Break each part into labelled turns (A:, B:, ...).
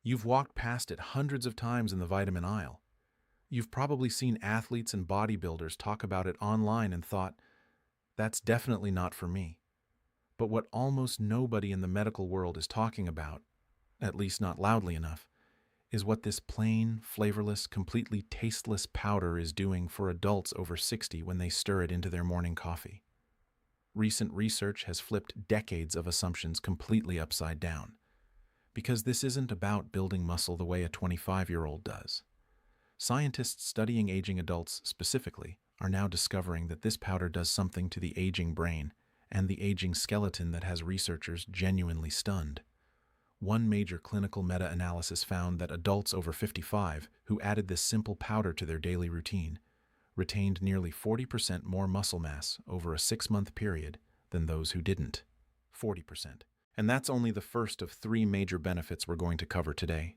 A: You've walked past it hundreds of times in the vitamin aisle. You've probably seen athletes and bodybuilders talk about it online and thought, that's definitely not for me. But what almost nobody in the medical world is talking about, at least not loudly enough, is what this plain, flavorless, completely tasteless powder is doing for adults over 60 when they stir it into their morning coffee. Recent research has flipped decades of assumptions completely upside down. Because this isn't about building muscle the way a 25-year-old does. Scientists studying aging adults specifically are now discovering that this powder does something to the aging brain and the aging skeleton that has researchers genuinely stunned. One major clinical meta-analysis found that adults over 55 who added this simple powder to their daily routine retained nearly 40% more muscle mass over a 6-month period than those who didn't. 40%. And that's only the first of 3 major benefits we're going to cover today.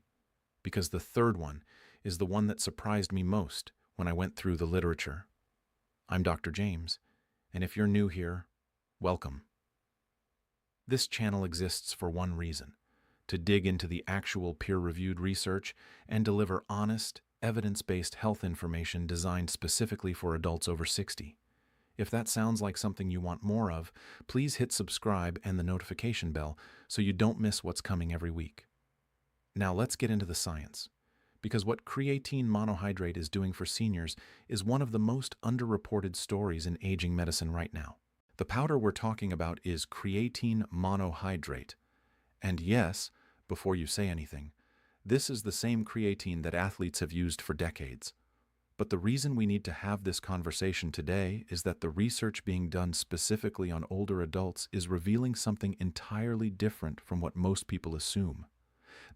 A: Because the third one is the one that surprised me most when I went through the literature. I'm Dr. James, and if you're new here, welcome. This channel exists for one reason: to dig into the actual peer-reviewed research and deliver honest, evidence-based health information designed specifically for adults over 60. If that sounds like something you want more of, please hit subscribe and the notification bell so you don't miss what's coming every week. Now let's get into the science, because what creatine monohydrate is doing for seniors is one of the most underreported stories in aging medicine right now. The powder we're talking about is creatine monohydrate. And yes, before you say anything, this is the same creatine that athletes have used for decades. But the reason we need to have this conversation today is that the research being done specifically on older adults is revealing something entirely different from what most people assume.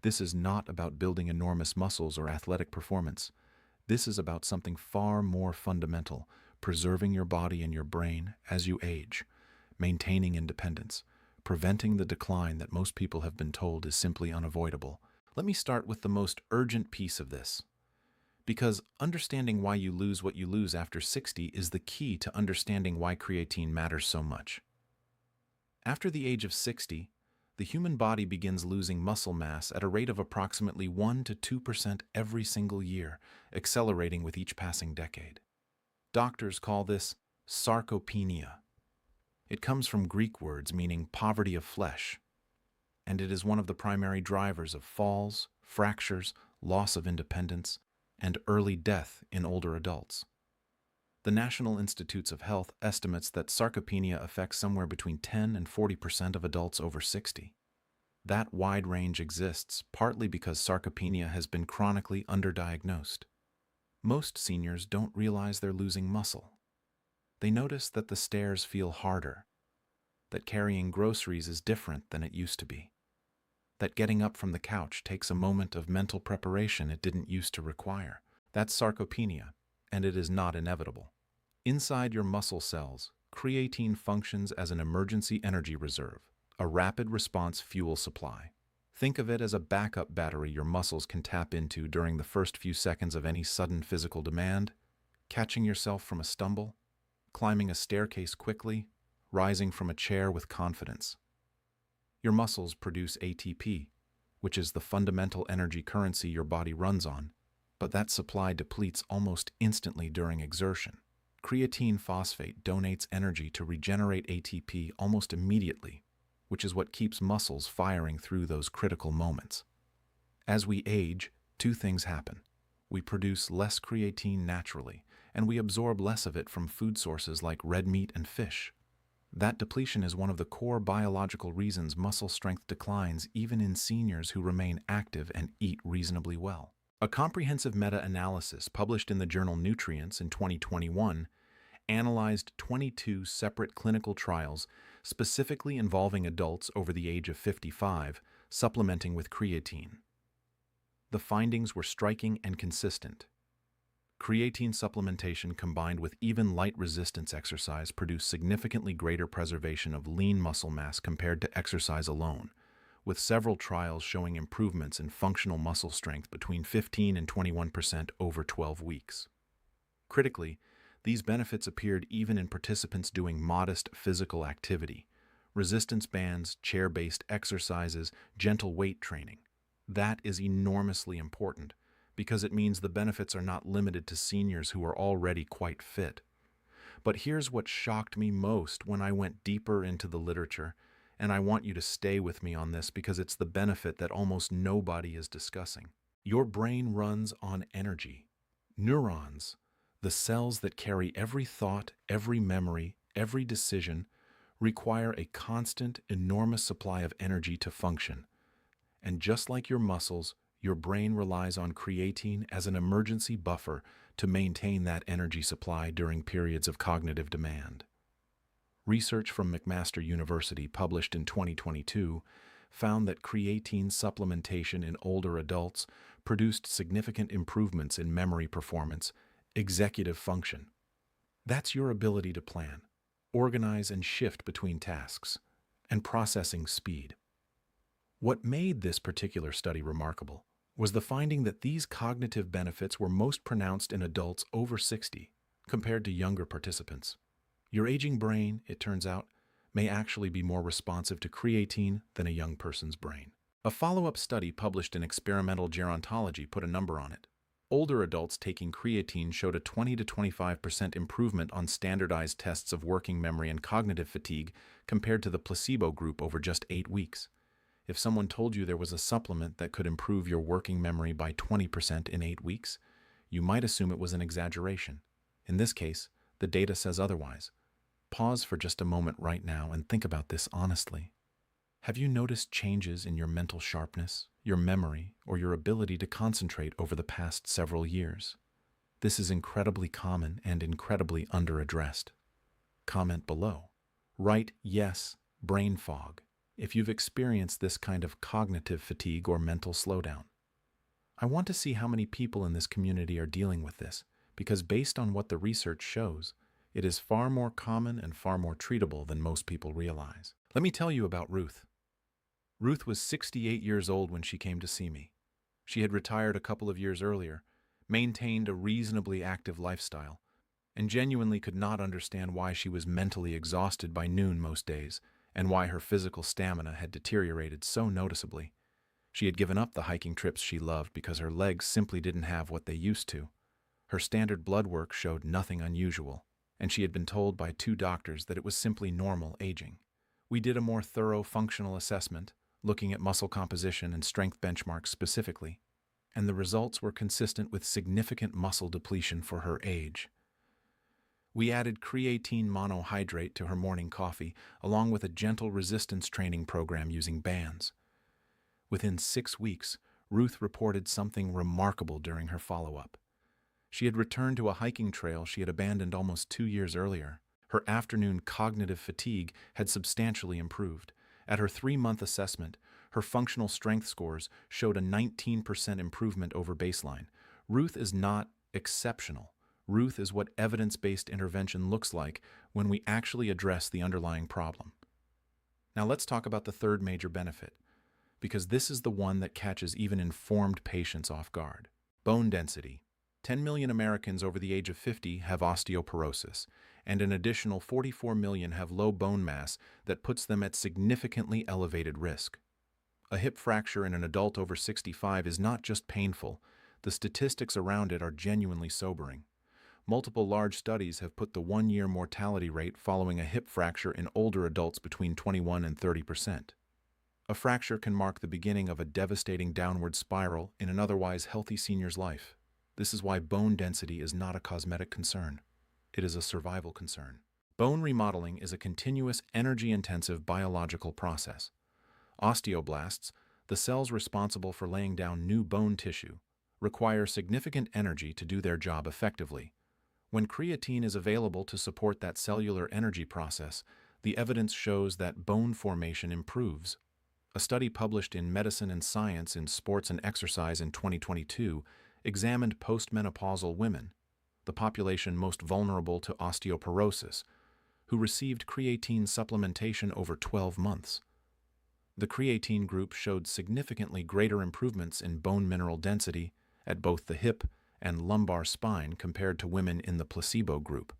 A: This is not about building enormous muscles or athletic performance. This is about something far more fundamental: preserving your body and your brain as you age, maintaining independence, preventing the decline that most people have been told is simply unavoidable. Let me start with the most urgent piece of this. Because understanding why you lose what you lose after 60 is the key to understanding why creatine matters so much. After the age of 60, the human body begins losing muscle mass at a rate of approximately 1 to 2% every single year, accelerating with each passing decade. Doctors call this sarcopenia. It comes from Greek words meaning poverty of flesh, and it is one of the primary drivers of falls, fractures, loss of independence, and early death in older adults. The National Institutes of Health estimates that sarcopenia affects somewhere between 10 and 40% of adults over 60. That wide range exists partly because sarcopenia has been chronically underdiagnosed. Most seniors don't realize they're losing muscle. They notice that the stairs feel harder, that carrying groceries is different than it used to be, that getting up from the couch takes a moment of mental preparation it didn't used to require. That's sarcopenia, and it is not inevitable. Inside your muscle cells, creatine functions as an emergency energy reserve, a rapid response fuel supply. Think of it as a backup battery your muscles can tap into during the first few seconds of any sudden physical demand: catching yourself from a stumble, climbing a staircase quickly, rising from a chair with confidence. Your muscles produce ATP, which is the fundamental energy currency your body runs on, but that supply depletes almost instantly during exertion. Creatine phosphate donates energy to regenerate ATP almost immediately, which is what keeps muscles firing through those critical moments. As we age, 2 things happen. We produce less creatine naturally, and we absorb less of it from food sources like red meat and fish. That depletion is one of the core biological reasons muscle strength declines even in seniors who remain active and eat reasonably well. A comprehensive meta-analysis published in the journal Nutrients in 2021 analyzed 22 separate clinical trials specifically involving adults over the age of 55 supplementing with creatine. The findings were striking and consistent. Creatine supplementation combined with even light resistance exercise produced significantly greater preservation of lean muscle mass compared to exercise alone, with several trials showing improvements in functional muscle strength between 15 and 21% over 12 weeks. Critically, these benefits appeared even in participants doing modest physical activity, resistance bands, chair-based exercises, gentle weight training. That is enormously important because it means the benefits are not limited to seniors who are already quite fit. But here's what shocked me most when I went deeper into the literature, and I want you to stay with me on this because it's the benefit that almost nobody is discussing. Your brain runs on energy. Neurons, the cells that carry every thought, every memory, every decision, require a constant, enormous supply of energy to function. And just like your muscles, your brain relies on creatine as an emergency buffer to maintain that energy supply during periods of cognitive demand. Research from McMaster University, published in 2022, found that creatine supplementation in older adults produced significant improvements in memory performance, executive function. That's your ability to plan, organize, and shift between tasks, and processing speed. What made this particular study remarkable was the finding that these cognitive benefits were most pronounced in adults over 60 compared to younger participants. Your aging brain, it turns out, may actually be more responsive to creatine than a young person's brain. A follow-up study published in Experimental Gerontology put a number on it. Older adults taking creatine showed a 20 to 25% improvement on standardized tests of working memory and cognitive fatigue compared to the placebo group over just 8 weeks. If someone told you there was a supplement that could improve your working memory by 20% in 8 weeks, you might assume it was an exaggeration. In this case, the data says otherwise. Pause for just a moment right now and think about this honestly. Have you noticed changes in your mental sharpness, your memory, or your ability to concentrate over the past several years? This is incredibly common and incredibly underaddressed. Comment below. Write yes, brain fog, if you've experienced this kind of cognitive fatigue or mental slowdown. I want to see how many people in this community are dealing with this, because based on what the research shows, it is far more common and far more treatable than most people realize. Let me tell you about Ruth. Ruth was 68 years old when she came to see me. She had retired a couple of years earlier, maintained a reasonably active lifestyle, and genuinely could not understand why she was mentally exhausted by noon most days, and why her physical stamina had deteriorated so noticeably. She had given up the hiking trips she loved because her legs simply didn't have what they used to. Her standard blood work showed nothing unusual, and she had been told by 2 doctors that it was simply normal aging. We did a more thorough functional assessment, looking at muscle composition and strength benchmarks specifically, and the results were consistent with significant muscle depletion for her age. We added creatine monohydrate to her morning coffee, along with a gentle resistance training program using bands. Within 6 weeks, Ruth reported something remarkable during her follow-up. She had returned to a hiking trail she had abandoned almost 2 years earlier. Her afternoon cognitive fatigue had substantially improved. At her 3-month assessment, her functional strength scores showed a 19% improvement over baseline. Ruth is not exceptional. Ruth is what evidence-based intervention looks like when we actually address the underlying problem. Now let's talk about the third major benefit, because this is the one that catches even informed patients off guard. Bone density. 10 million Americans over the age of 50 have osteoporosis, and an additional 44 million have low bone mass that puts them at significantly elevated risk. A hip fracture in an adult over 65 is not just painful, the statistics around it are genuinely sobering. Multiple large studies have put the 1-year mortality rate following a hip fracture in older adults between 21 and 30%. A fracture can mark the beginning of a devastating downward spiral in an otherwise healthy senior's life. This is why bone density is not a cosmetic concern. It is a survival concern. Bone remodeling is a continuous, energy-intensive biological process. Osteoblasts, the cells responsible for laying down new bone tissue, require significant energy to do their job effectively. When creatine is available to support that cellular energy process, the evidence shows that bone formation improves. A study published in Medicine and Science in Sports and Exercise in 2022 examined postmenopausal women, the population most vulnerable to osteoporosis, who received creatine supplementation over 12 months. The creatine group showed significantly greater improvements in bone mineral density at both the hip and lumbar spine compared to women in the placebo group.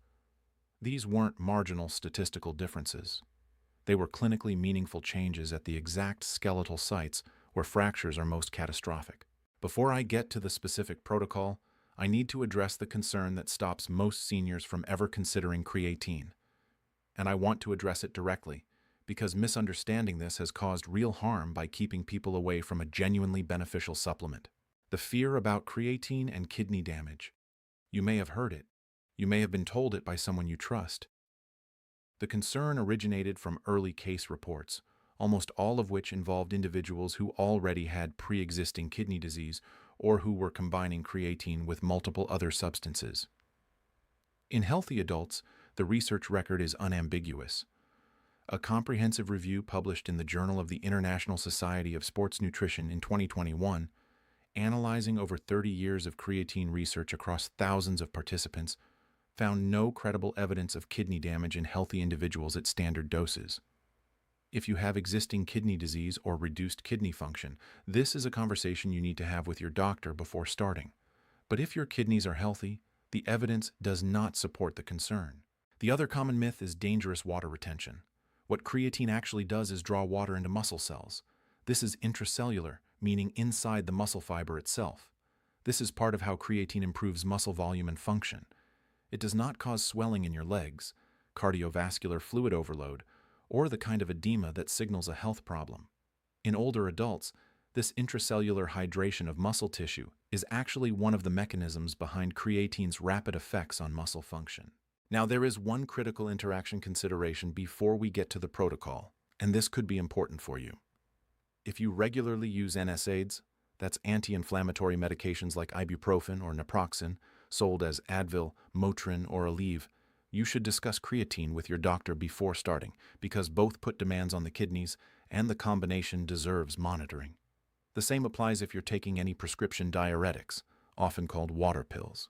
A: These weren't marginal statistical differences. They were clinically meaningful changes at the exact skeletal sites where fractures are most catastrophic. Before I get to the specific protocol, I need to address the concern that stops most seniors from ever considering creatine. And I want to address it directly, because misunderstanding this has caused real harm by keeping people away from a genuinely beneficial supplement. The fear about creatine and kidney damage. You may have heard it. You may have been told it by someone you trust. The concern originated from early case reports, almost all of which involved individuals who already had pre-existing kidney disease or who were combining creatine with multiple other substances. In healthy adults, the research record is unambiguous. A comprehensive review published in the Journal of the International Society of Sports Nutrition in 2021, analyzing over 30 years of creatine research across thousands of participants, found no credible evidence of kidney damage in healthy individuals at standard doses. If you have existing kidney disease or reduced kidney function, this is a conversation you need to have with your doctor before starting. But if your kidneys are healthy, the evidence does not support the concern. The other common myth is dangerous water retention. What creatine actually does is draw water into muscle cells. This is intracellular, meaning inside the muscle fiber itself. This is part of how creatine improves muscle volume and function. It does not cause swelling in your legs, cardiovascular fluid overload, or the kind of edema that signals a health problem. In older adults, this intracellular hydration of muscle tissue is actually one of the mechanisms behind creatine's rapid effects on muscle function. Now, there is one critical interaction consideration before we get to the protocol, and this could be important for you. If you regularly use NSAIDs, that's anti-inflammatory medications like ibuprofen or naproxen, sold as Advil, Motrin, or Aleve, you should discuss creatine with your doctor before starting, because both put demands on the kidneys and the combination deserves monitoring. The same applies if you're taking any prescription diuretics, often called water pills.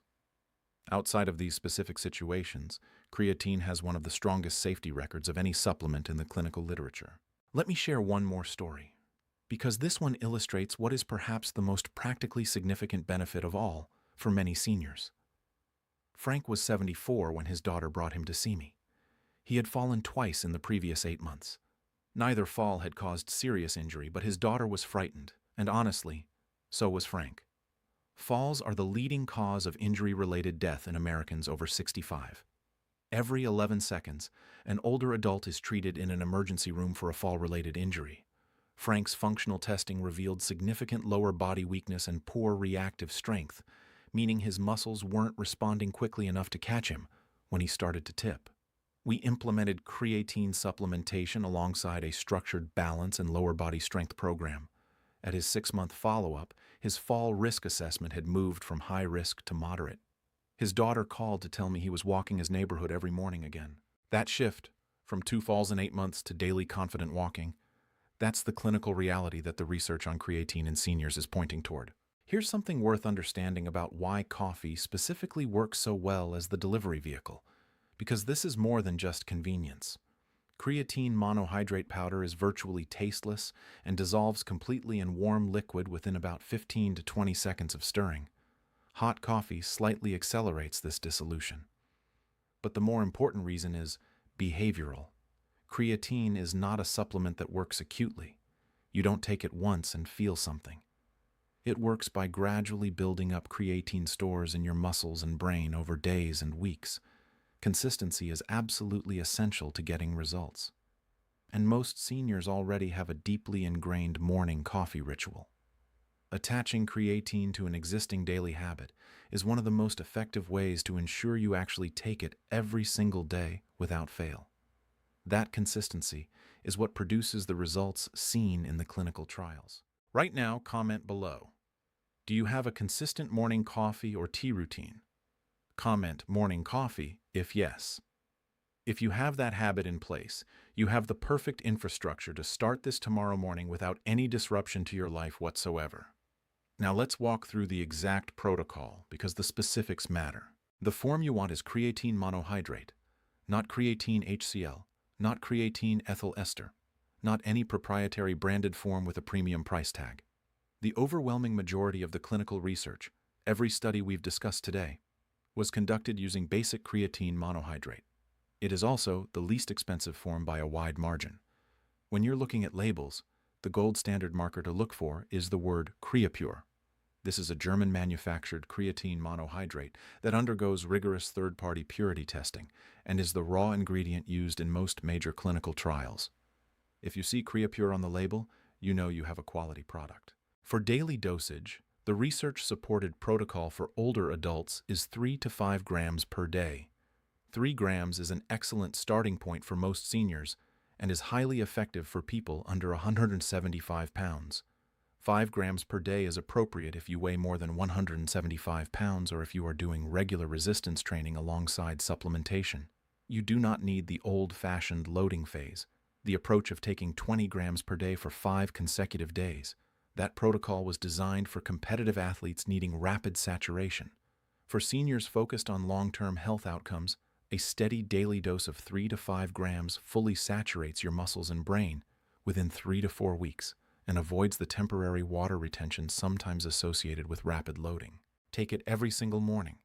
A: Outside of these specific situations, creatine has one of the strongest safety records of any supplement in the clinical literature. Let me share one more story, because this one illustrates what is perhaps the most practically significant benefit of all for many seniors. Frank was 74 when his daughter brought him to see me. He had fallen twice in the previous 8 months. Neither fall had caused serious injury, but his daughter was frightened, and honestly, so was Frank. Falls are the leading cause of injury-related death in Americans over 65. Every 11 seconds, an older adult is treated in an emergency room for a fall-related injury. Frank's functional testing revealed significant lower body weakness and poor reactive strength, meaning his muscles weren't responding quickly enough to catch him when he started to tip. We implemented creatine supplementation alongside a structured balance and lower body strength program. At his 6-month follow-up, his fall risk assessment had moved from high risk to moderate. His daughter called to tell me he was walking his neighborhood every morning again. That shift, from 2 falls in 8 months to daily confident walking, that's the clinical reality that the research on creatine in seniors is pointing toward. Here's something worth understanding about why coffee specifically works so well as the delivery vehicle, because this is more than just convenience. Creatine monohydrate powder is virtually tasteless and dissolves completely in warm liquid within about 15 to 20 seconds of stirring. Hot coffee slightly accelerates this dissolution. But the more important reason is behavioral. Creatine is not a supplement that works acutely. You don't take it once and feel something. It works by gradually building up creatine stores in your muscles and brain over days and weeks. Consistency is absolutely essential to getting results. And most seniors already have a deeply ingrained morning coffee ritual. Attaching creatine to an existing daily habit is one of the most effective ways to ensure you actually take it every single day without fail. That consistency is what produces the results seen in the clinical trials. Right now, comment below. Do you have a consistent morning coffee or tea routine? Comment morning coffee if yes. If you have that habit in place, you have the perfect infrastructure to start this tomorrow morning without any disruption to your life whatsoever. Now let's walk through the exact protocol because the specifics matter. The form you want is creatine monohydrate, not creatine HCl, not creatine ethyl ester, not any proprietary branded form with a premium price tag. The overwhelming majority of the clinical research, every study we've discussed today, was conducted using basic creatine monohydrate. It is also the least expensive form by a wide margin. When you're looking at labels, The gold standard marker to look for is the word Creapure. This is a German-manufactured creatine monohydrate that undergoes rigorous third-party purity testing and is the raw ingredient used in most major clinical trials. If you see Creapure on the label, you know you have a quality product. For daily dosage, the research-supported protocol for older adults is 3 to 5 grams per day. 3 grams is an excellent starting point for most seniors and is highly effective for people under 175 pounds. 5 grams per day is appropriate if you weigh more than 175 pounds or if you are doing regular resistance training alongside supplementation. You do not need the old-fashioned loading phase, the approach of taking 20 grams per day for 5 consecutive days. That protocol was designed for competitive athletes needing rapid saturation. For seniors focused on long-term health outcomes, a steady daily dose of 3 to 5 grams fully saturates your muscles and brain within 3 to 4 weeks and avoids the temporary water retention sometimes associated with rapid loading. Take it every single morning.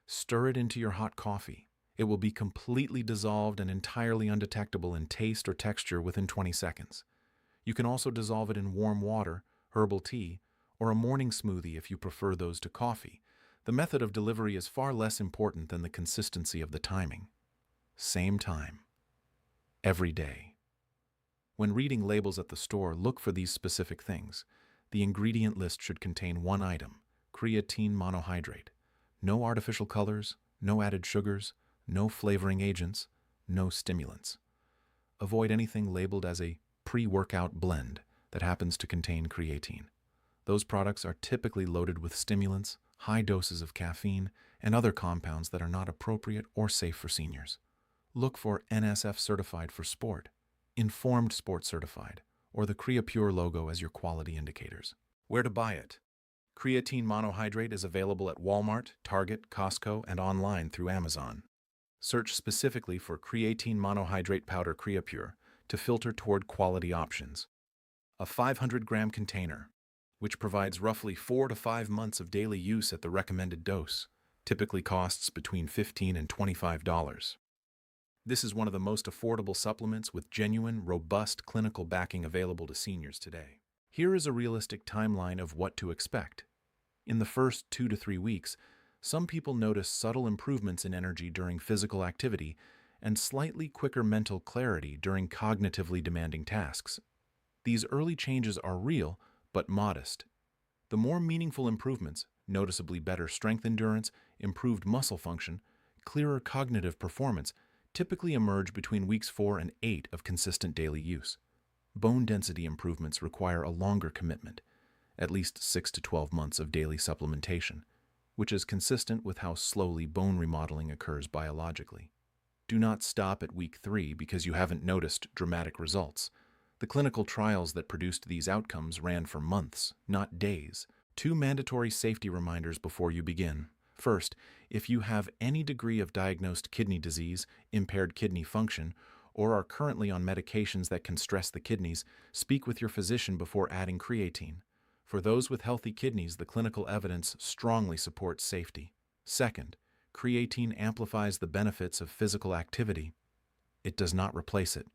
A: Stir it into your hot coffee. It will be completely dissolved and entirely undetectable in taste or texture within 20 seconds. You can also dissolve it in warm water, herbal tea, or a morning smoothie if you prefer those to coffee. The method of delivery is far less important than the consistency of the timing. Same time. Every day. When reading labels at the store, look for these specific things. The ingredient list should contain one item, creatine monohydrate. No artificial colors, no added sugars, no flavoring agents, no stimulants. Avoid anything labeled as a pre-workout blend that happens to contain creatine. Those products are typically loaded with stimulants, high doses of caffeine, and other compounds that are not appropriate or safe for seniors. Look for NSF certified for sport, Informed Sport Certified, or the Creapure logo as your quality indicators. Where to buy it? Creatine monohydrate is available at Walmart, Target, Costco, and online through Amazon. Search specifically for creatine monohydrate powder Creapure to filter toward quality options. A 500-gram container, which provides roughly 4 to 5 months of daily use at the recommended dose, typically costs between $15 and $25. This is one of the most affordable supplements with genuine, robust clinical backing available to seniors today. Here is a realistic timeline of what to expect. In the first 2 to 3 weeks, some people notice subtle improvements in energy during physical activity and slightly quicker mental clarity during cognitively demanding tasks. These early changes are real, but modest. The more meaningful improvements, noticeably better strength endurance, improved muscle function, clearer cognitive performance, typically emerge between weeks 4 and 8 of consistent daily use. Bone density improvements require a longer commitment, at least 6 to 12 months of daily supplementation, which is consistent with how slowly bone remodeling occurs biologically. Do not stop at week 3 because you haven't noticed dramatic results. The clinical trials that produced these outcomes ran for months, not days. 2 mandatory safety reminders before you begin. First, if you have any degree of diagnosed kidney disease, impaired kidney function, or are currently on medications that can stress the kidneys, speak with your physician before adding creatine. For those with healthy kidneys, the clinical evidence strongly supports safety. Second, creatine amplifies the benefits of physical activity. It does not replace it.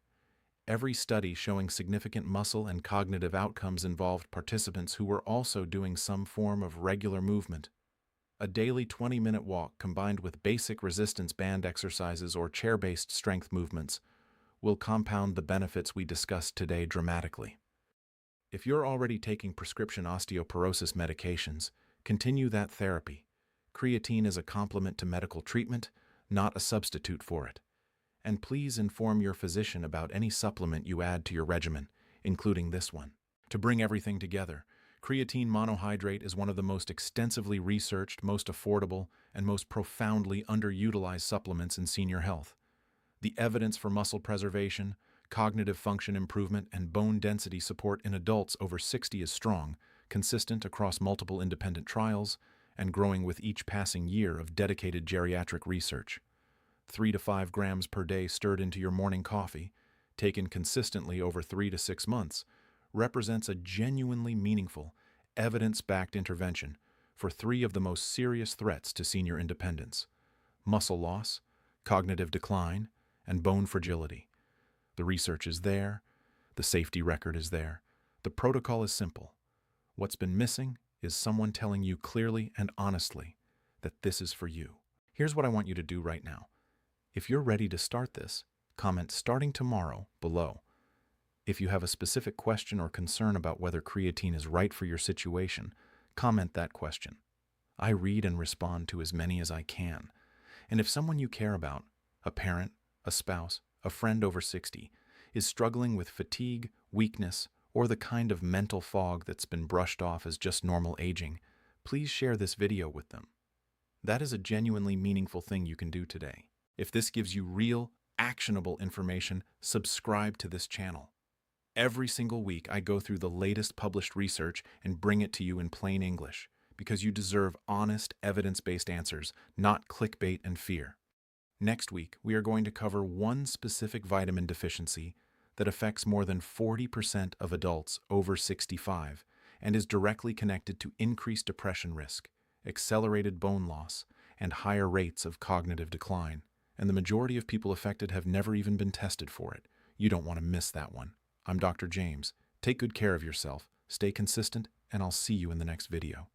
A: Every study showing significant muscle and cognitive outcomes involved participants who were also doing some form of regular movement. A daily 20-minute walk combined with basic resistance band exercises or chair-based strength movements will compound the benefits we discussed today dramatically. If you're already taking prescription osteoporosis medications, continue that therapy. Creatine is a complement to medical treatment, not a substitute for it. And please inform your physician about any supplement you add to your regimen, including this one. To bring everything together, creatine monohydrate is one of the most extensively researched, most affordable, and most profoundly underutilized supplements in senior health. The evidence for muscle preservation, cognitive function improvement, and bone density support in adults over 60 is strong, consistent across multiple independent trials, and growing with each passing year of dedicated geriatric research. 3 to 5 grams per day stirred into your morning coffee, taken consistently over 3 to 6 months, represents a genuinely meaningful, evidence-backed intervention for 3 of the most serious threats to senior independence: muscle loss, cognitive decline, and bone fragility. The research is there, the safety record is there, The protocol is simple. What's been missing is someone telling you clearly and honestly that this is for you. Here's what I want you to do right now. If you're ready to start this, comment "starting tomorrow" below. If you have a specific question or concern about whether creatine is right for your situation, comment that question. I read and respond to as many as I can. And if someone you care about, a parent, a spouse, a friend over 60, is struggling with fatigue, weakness, or the kind of mental fog that's been brushed off as just normal aging, please share this video with them. That is a genuinely meaningful thing you can do today. If this gives you real, actionable information, subscribe to this channel. Every single week, I go through the latest published research and bring it to you in plain English, because you deserve honest, evidence-based answers, not clickbait and fear. Next week, we are going to cover one specific vitamin deficiency that affects more than 40% of adults over 65 and is directly connected to increased depression risk, accelerated bone loss, and higher rates of cognitive decline. And the majority of people affected have never even been tested for it. You don't want to miss that one. I'm Dr. James. Take good care of yourself, stay consistent, and I'll see you in the next video.